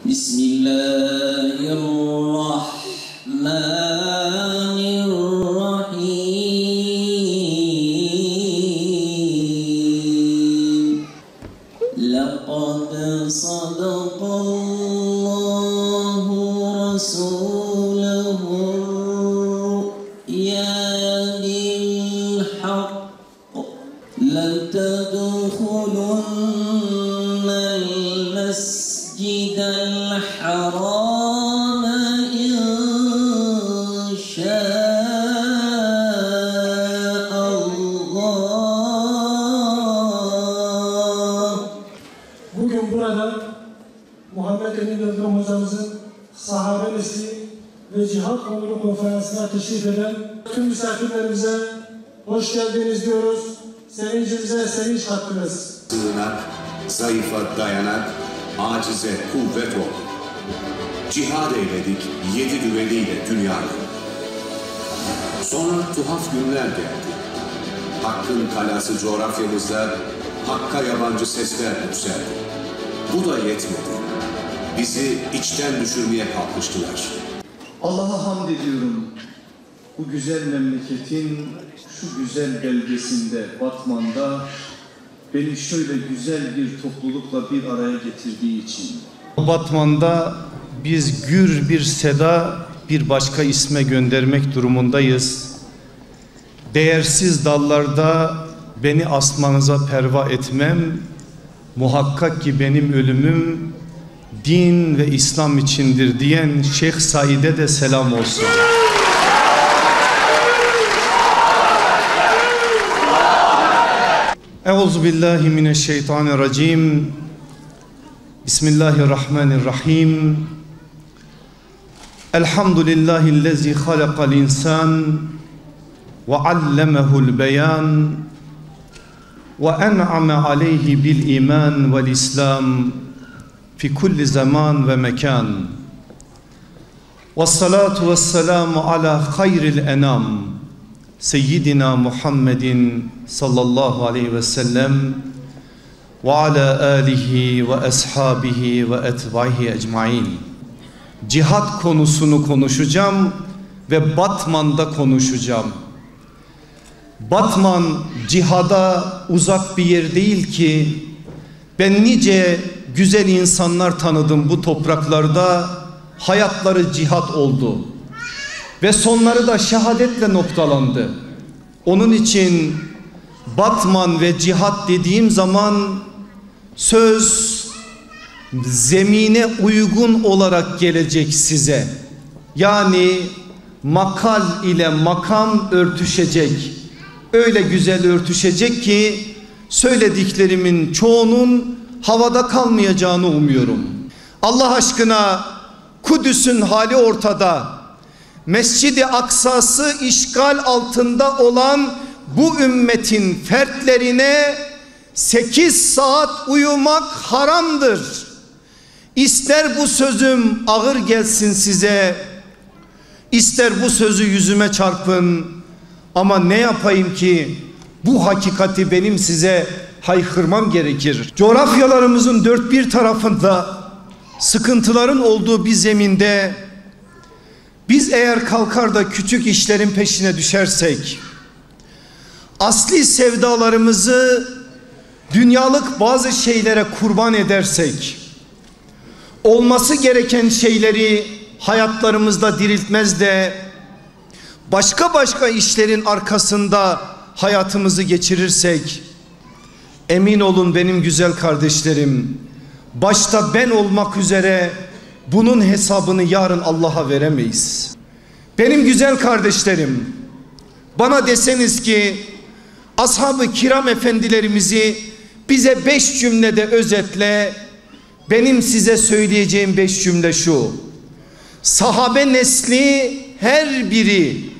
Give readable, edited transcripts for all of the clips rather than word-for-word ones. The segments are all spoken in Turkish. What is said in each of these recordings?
Bismillahirrahmanirrahim. Laqad sadaqallahu rasulahu ru'ya bil haqq latadkhulunna al-masjidal haram inşaallah. Bugün burada Muhammed Emin Yıldırım hocamızın sahabe nesli ve cihat konulu konferansına teşrif eden tüm misafirlerimize hoş geldiniz diyoruz. Sevincimize sevinç kattınız. Sığınak, zayıfa dayanak, acize kuvvet ol. Cihad eyledik 7 düveliyle dünyada. Sonra tuhaf günler geldi. Hakkın kalası coğrafyamızda Hakka yabancı sesler yükseldi. Bu da yetmedi. Bizi içten düşürmeye kalkıştılar. Allah'a hamd ediyorum. Bu güzel memleketin şu güzel beldesinde, Batman'da beni şöyle güzel bir toplulukla bir araya getirdiği için. Batman'da biz gür bir seda bir başka isme göndermek durumundayız. Değersiz dallarda beni asmanıza perva etmem, muhakkak ki benim ölümüm din ve İslam içindir diyen Şeyh Said'e de selam olsun. Euzubillahimineşşeytanirracim. Bismillahirrahmanirrahim. Elhamdülillahillezî halakal insan ve allemehul beyan ve en'ame aleyhi bil iman vel islam fi kulli zaman ve mekan. Vessalatu vesselamu ala hayril enam seyyidina Muhammedin sallallahu aleyhi ve sellem ve ala alihi ve ashabihi ve etbaihi ecmain. Cihat konusunu konuşacağım ve Batman'da konuşacağım. Batman cihada uzak bir yer değil ki. Ben nice güzel insanlar tanıdım bu topraklarda, hayatları cihat oldu ve sonları da şehadetle noktalandı. Onun için Batman ve cihat dediğim zaman söz zemine uygun olarak gelecek size. Yani makal ile makam örtüşecek. Öyle güzel örtüşecek ki söylediklerimin çoğunun havada kalmayacağını umuyorum. Allah aşkına Kudüs'ün hali ortada. Mescid-i Aksa'sı işgal altında olan bu ümmetin fertlerine 8 saat uyumak haramdır. İster bu sözüm ağır gelsin size, ister bu sözü yüzüme çarpın, ama ne yapayım ki bu hakikati benim size haykırmam gerekir. Coğrafyalarımızın dört bir tarafında sıkıntıların olduğu bir zeminde biz eğer kalkar da küçük işlerin peşine düşersek, asli sevdalarımızı dünyalık bazı şeylere kurban edersek, olması gereken şeyleri hayatlarımızda diriltmez de başka işlerin arkasında hayatımızı geçirirsek, emin olun benim güzel kardeşlerim, başta ben olmak üzere bunun hesabını yarın Allah'a veremeyiz. Benim güzel kardeşlerim, bana deseniz ki ashab-ı kiram efendilerimizi bize 5 cümlede özetle, benim size söyleyeceğim 5 cümle şu: sahabe nesli her biri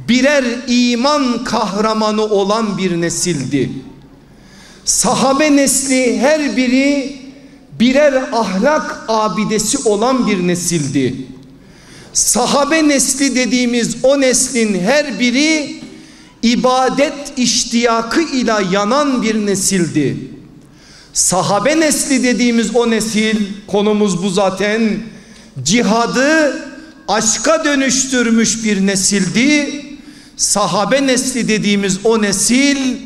birer iman kahramanı olan bir nesildi. Sahabe nesli her biri birer ahlak abidesi olan bir nesildi. Sahabe nesli dediğimiz o neslin her biri ibadet iştiyakı ile yanan bir nesildi. Sahabe nesli dediğimiz o nesil, konumuz bu zaten, cihadı aşka dönüştürmüş bir nesildi. Sahabe nesli dediğimiz o nesil,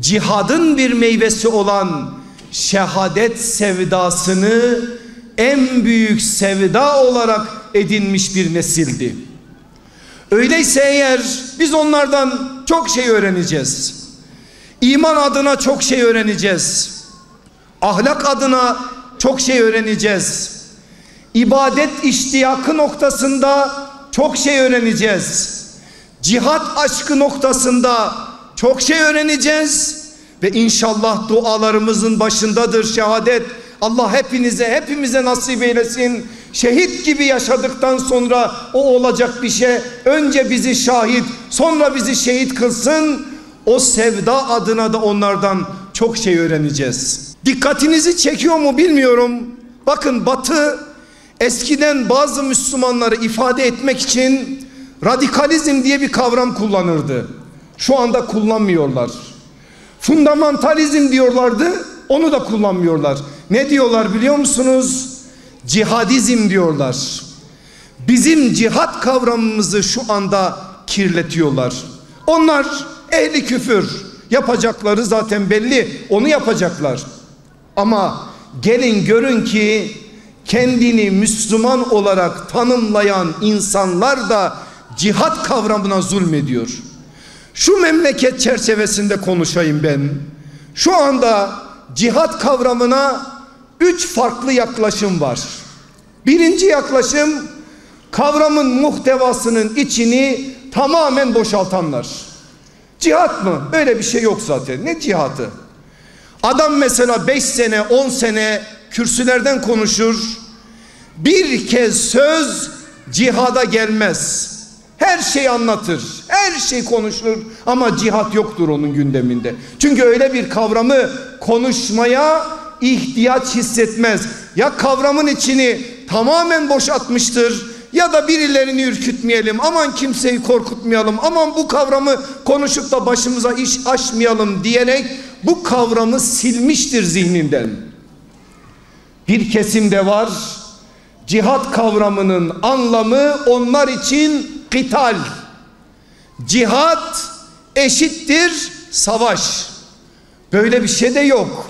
cihadın bir meyvesi olan şehadet sevdasını en büyük sevda olarak edinmiş bir nesildi. Öyleyse eğer biz onlardan çok şey öğreneceğiz. İman adına çok şey öğreneceğiz. Ahlak adına çok şey öğreneceğiz. İbadet iştiyakı noktasında çok şey öğreneceğiz. Cihat aşkı noktasında çok şey öğreneceğiz. Ve inşallah dualarımızın başındadır şehadet. Allah hepimize nasip eylesin. Şehit gibi yaşadıktan sonra o olacak bir şey. Önce bizi şahit, sonra bizi şehit kılsın. O sevda adına da onlardan çok şey öğreneceğiz. Dikkatinizi çekiyor mu bilmiyorum. Bakın Batı eskiden bazı Müslümanları ifade etmek için radikalizm diye bir kavram kullanırdı. Şu anda kullanmıyorlar. Fundamentalizm diyorlardı, onu da kullanmıyorlar. Ne diyorlar biliyor musunuz? Cihadizm diyorlar. Bizim cihat kavramımızı şu anda kirletiyorlar. Onlar ehli küfür, yapacakları zaten belli, onu yapacaklar. Ama gelin görün ki kendini Müslüman olarak tanımlayan insanlar da cihat kavramına zulmediyor. Şu memleket çerçevesinde konuşayım ben. Şu anda cihat kavramına 3 farklı yaklaşım var. Birinci yaklaşım, kavramın muhtevasının içini tamamen boşaltanlar. Cihat mı? Öyle bir şey yok zaten. Ne cihatı? Adam mesela 5 sene 10 sene kürsülerden konuşur. Bir kez söz cihada gelmez. Her şey anlatır, her şey konuşur ama cihat yoktur onun gündeminde. Çünkü öyle bir kavramı konuşmaya ihtiyaç hissetmez. Ya kavramın içini tamamen boşaltmıştır ya da birilerini ürkütmeyelim, aman kimseyi korkutmayalım, aman bu kavramı konuşup da başımıza iş açmayalım diyerek bu kavramı silmiştir zihninden. Bir kesim de var, cihat kavramının anlamı onlar için kıtal. Cihat eşittir savaş. Böyle bir şey de yok.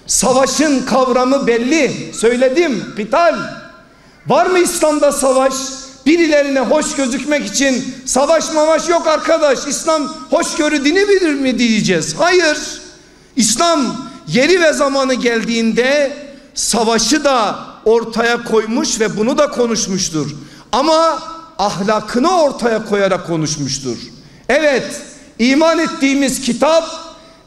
Savaşın kavramı belli. Söyledim, kıtal. Var mı İslam'da savaş? Birilerine hoş gözükmek için savaş mavaş yok arkadaş. İslam hoşgörü dini midir mi diyeceğiz? Hayır. İslam yeri ve zamanı geldiğinde savaşı da ortaya koymuş ve bunu da konuşmuştur. Ama ahlakını ortaya koyarak konuşmuştur. Evet, iman ettiğimiz kitap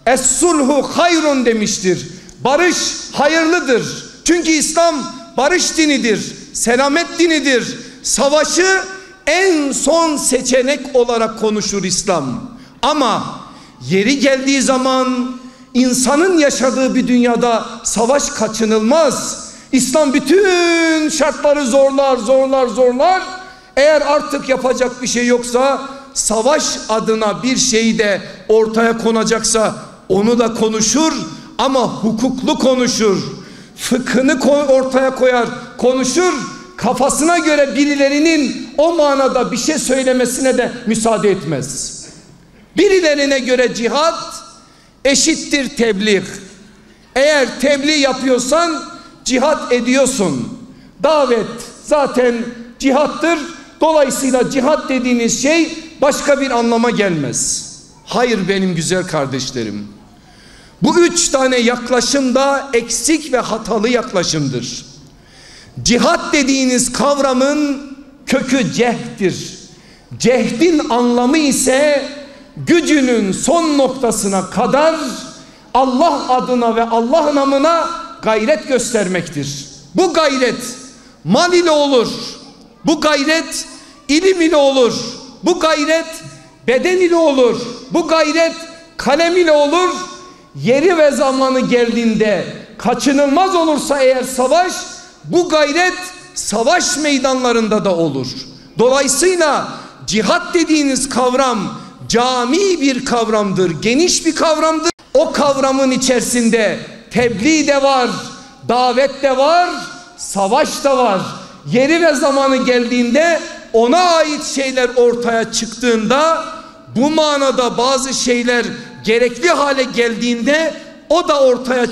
Es-sulhu hayrun demiştir. Barış hayırlıdır. Çünkü İslam barış dinidir, selamet dinidir. Savaşı en son seçenek olarak konuşur İslam. Ama yeri geldiği zaman insanın yaşadığı bir dünyada savaş kaçınılmaz. İslam bütün şartları zorlar. Eğer artık yapacak bir şey yoksa, savaş adına bir şey de ortaya konacaksa onu da konuşur ama hukuklu konuşur. Fıkhını ortaya koyar, konuşur. Kafasına göre birilerinin o manada bir şey söylemesine de müsaade etmez. Birilerine göre cihat eşittir tebliğ. Eğer tebliğ yapıyorsan cihat ediyorsun. Davet zaten cihattır. Dolayısıyla cihat dediğiniz şey başka bir anlama gelmez. Hayır benim güzel kardeşlerim. Bu 3 tane yaklaşım da eksik ve hatalı yaklaşımdır. Cihat dediğiniz kavramın kökü cehddir. Cehdin anlamı ise gücünün son noktasına kadar Allah adına ve Allah namına gayret göstermektir. Bu gayret mal ile olur. Bu gayret ilim ile olur. Bu gayret beden ile olur. Bu gayret kalem ile olur. Yeri ve zamanı geldiğinde kaçınılmaz olursa eğer savaş, bu gayret savaş meydanlarında da olur. Dolayısıyla cihat dediğiniz kavram cami bir kavramdır, geniş bir kavramdır. O kavramın içerisinde tebliğ de var, davet de var, savaş da var. Yeri ve zamanı geldiğinde, ona ait şeyler ortaya çıktığında, bu manada bazı şeyler gerekli hale geldiğinde o da ortaya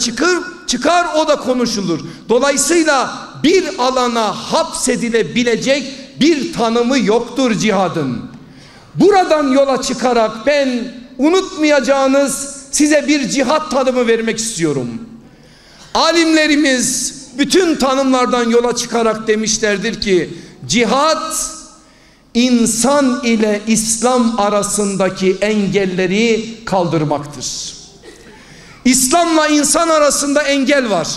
çıkar, o da konuşulur. Dolayısıyla bir alana hapsedilebilecek bir tanımı yoktur cihadın. Buradan yola çıkarak ben unutmayacağınız size bir cihat tanımı vermek istiyorum. Alimlerimiz bütün tanımlardan yola çıkarak demişlerdir ki cihat insan ile İslam arasındaki engelleri kaldırmaktır. İslam'la insan arasında engel var.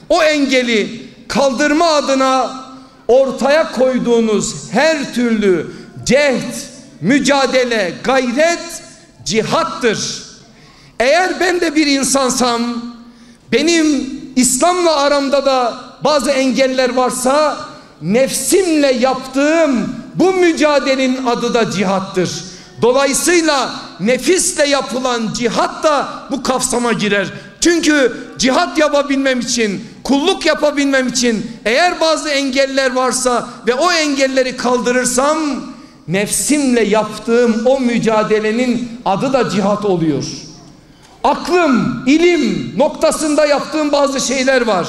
O engeli kaldırma adına ortaya koyduğunuz her türlü cehd, mücadele, gayret cihattır. Eğer ben de bir insansam, benim İslam'la aramda da bazı engeller varsa, nefsimle yaptığım bu mücadelenin adı da cihattır. Dolayısıyla nefisle yapılan cihat da bu kapsama girer. Çünkü cihat yapabilmem için, kulluk yapabilmem için eğer bazı engeller varsa ve o engelleri kaldırırsam, nefsimle yaptığım o mücadelenin adı da cihat oluyor. Aklım, ilim noktasında yaptığım bazı şeyler var.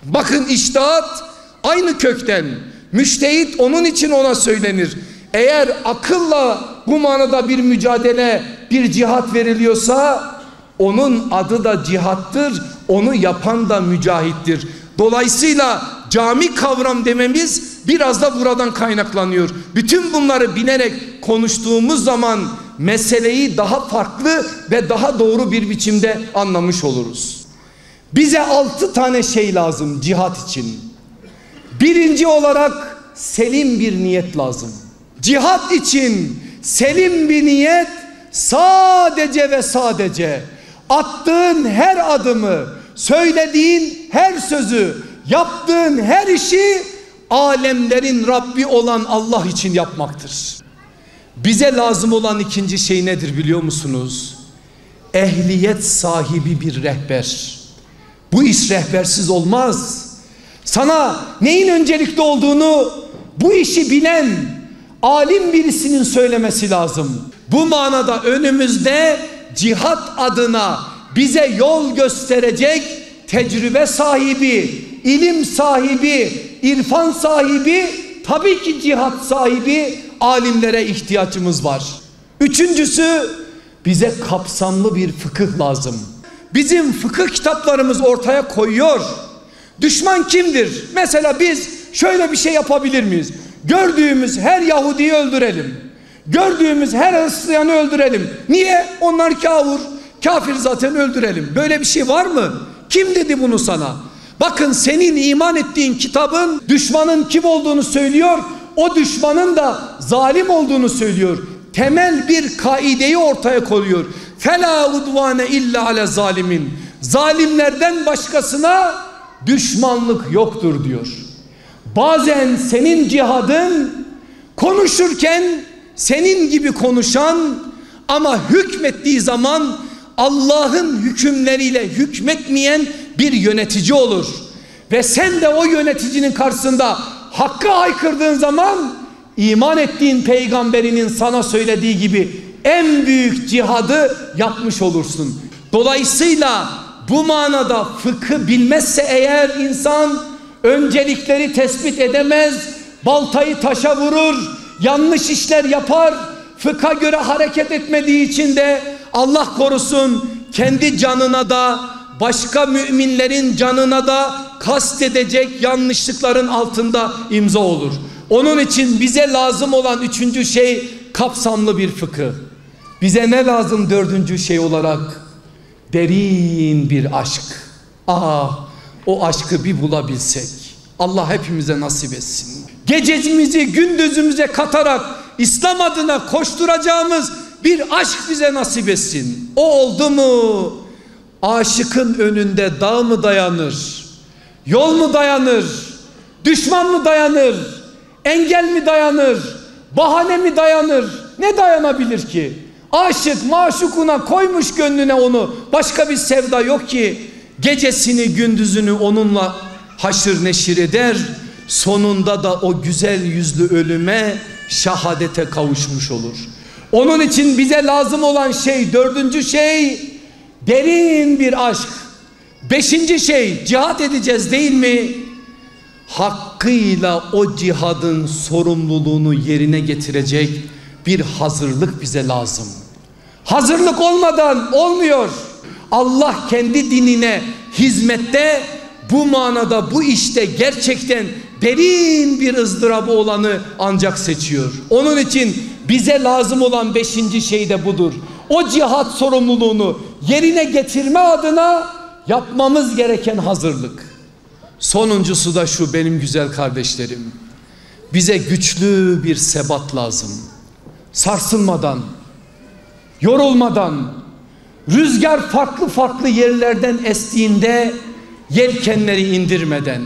Bakın içtihat aynı kökten. Müştehit onun için ona söylenir. Eğer akılla bu manada bir mücadele, bir cihat veriliyorsa onun adı da cihattır. Onu yapan da mücahittir. Dolayısıyla cami kavram dememiz biraz da buradan kaynaklanıyor. Bütün bunları bilerek konuştuğumuz zaman meseleyi daha farklı ve daha doğru bir biçimde anlamış oluruz. Bize 6 tane şey lazım cihat için. Birinci olarak selim bir niyet lazım. Cihat için selim bir niyet sadece ve sadece attığın her adımı, söylediğin her sözü, yaptığın her işi alemlerin Rabbi olan Allah için yapmaktır. Bize lazım olan ikinci şey nedir biliyor musunuz? Ehliyet sahibi bir rehber. Bu iş rehbersiz olmaz. Sana neyin öncelikli olduğunu bu işi bilen alim birisinin söylemesi lazım. Bu manada önümüzde cihat adına bize yol gösterecek tecrübe sahibi, ilim sahibi, irfan sahibi, tabii ki cihat sahibi alimlere ihtiyacımız var. Üçüncüsü, bize kapsamlı bir fıkıh lazım. Bizim fıkıh kitaplarımız ortaya koyuyor. Düşman kimdir? Mesela biz şöyle bir şey yapabilir miyiz? Gördüğümüz her Yahudi'yi öldürelim. Gördüğümüz her Hristiyan'ı öldürelim. Niye? Onlar kafir. Kafir zaten öldürelim. Böyle bir şey var mı? Kim dedi bunu sana? Bakın senin iman ettiğin kitabın düşmanın kim olduğunu söylüyor. O düşmanın da zalim olduğunu söylüyor. Temel bir kaideyi ortaya koyuyor. فَلَا udvane illa ale zalimin. Zalimlerden başkasına düşmanlık yoktur diyor. Bazen senin cihadın konuşurken senin gibi konuşan ama hükmettiği zaman Allah'ın hükümleriyle hükmetmeyen bir yönetici olur. Ve sen de o yöneticinin karşısında hakka aykırdığın zaman iman ettiğin peygamberinin sana söylediği gibi en büyük cihadı yapmış olursun. Dolayısıyla bu manada fıkhı bilmezse eğer insan öncelikleri tespit edemez, baltayı taşa vurur, yanlış işler yapar, fıkha göre hareket etmediği için de Allah korusun kendi canına da başka müminlerin canına da kastedecek yanlışlıkların altında imza olur. Onun için bize lazım olan üçüncü şey kapsamlı bir fıkıh. Bize ne lazım dördüncü şey olarak? Derin bir aşk. O aşkı bir bulabilsek. Allah hepimize nasip etsin. Gecemizi gündüzümüze katarak İslam adına koşturacağımız bir aşk bize nasip etsin. O oldu mu aşıkın önünde dağ mı dayanır? Yol mu dayanır? Düşman mı dayanır? Engel mi dayanır? Bahane mi dayanır? Ne dayanabilir ki? Aşık maşukuna koymuş gönlüne onu. Başka bir sevda yok ki. Gecesini gündüzünü onunla haşır neşir eder. Sonunda da o güzel yüzlü ölüme, şahadete kavuşmuş olur. Onun için bize lazım olan şey, dördüncü şey, derin bir aşk. Beşinci şey, cihat edeceğiz değil mi? Hakkıyla o cihadın sorumluluğunu yerine getirecek bir hazırlık bize lazım. Hazırlık olmadan olmuyor. Allah kendi dinine hizmette, bu manada, bu işte gerçekten derin bir ızdırabı olanı ancak seçiyor. Onun için bize lazım olan beşinci şey de budur. O cihat sorumluluğunu yerine getirme adına yapmamız gereken hazırlık. Sonuncusu da şu benim güzel kardeşlerim. Bize güçlü bir sebat lazım. Sarsılmadan, yorulmadan, rüzgar farklı farklı yerlerden estiğinde yelkenleri indirmeden.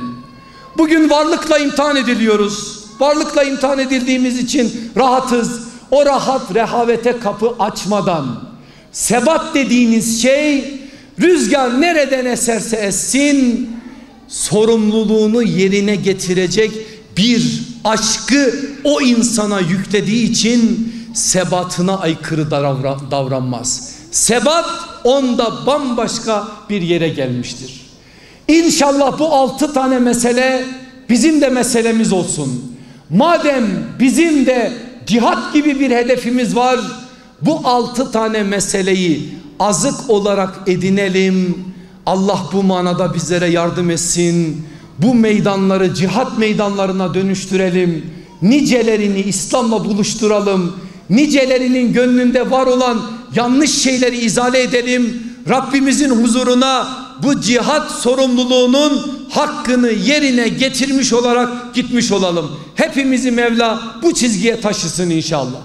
Bugün varlıkla imtihan ediliyoruz. Varlıkla imtihan edildiğimiz için rahatız. O rahat rehavete kapı açmadan, sebat dediğiniz şey, rüzgar nereden eserse essin, sorumluluğunu yerine getirecek bir aşkı o insana yüklediği için sebatına aykırı davranmaz. Sebat onda bambaşka bir yere gelmiştir. İnşallah bu 6 tane mesele bizim de meselemiz olsun. Madem bizim de cihat gibi bir hedefimiz var, bu 6 tane meseleyi azık olarak edinelim. Allah bu manada bizlere yardım etsin. Bu meydanları cihat meydanlarına dönüştürelim. Nicelerini İslam'la buluşturalım. Nicelerinin gönlünde var olan yanlış şeyleri izale edelim. Rabbimizin huzuruna bu cihat sorumluluğunun hakkını yerine getirmiş olarak gitmiş olalım. Hepimizi Mevla bu çizgiye taşısın inşallah.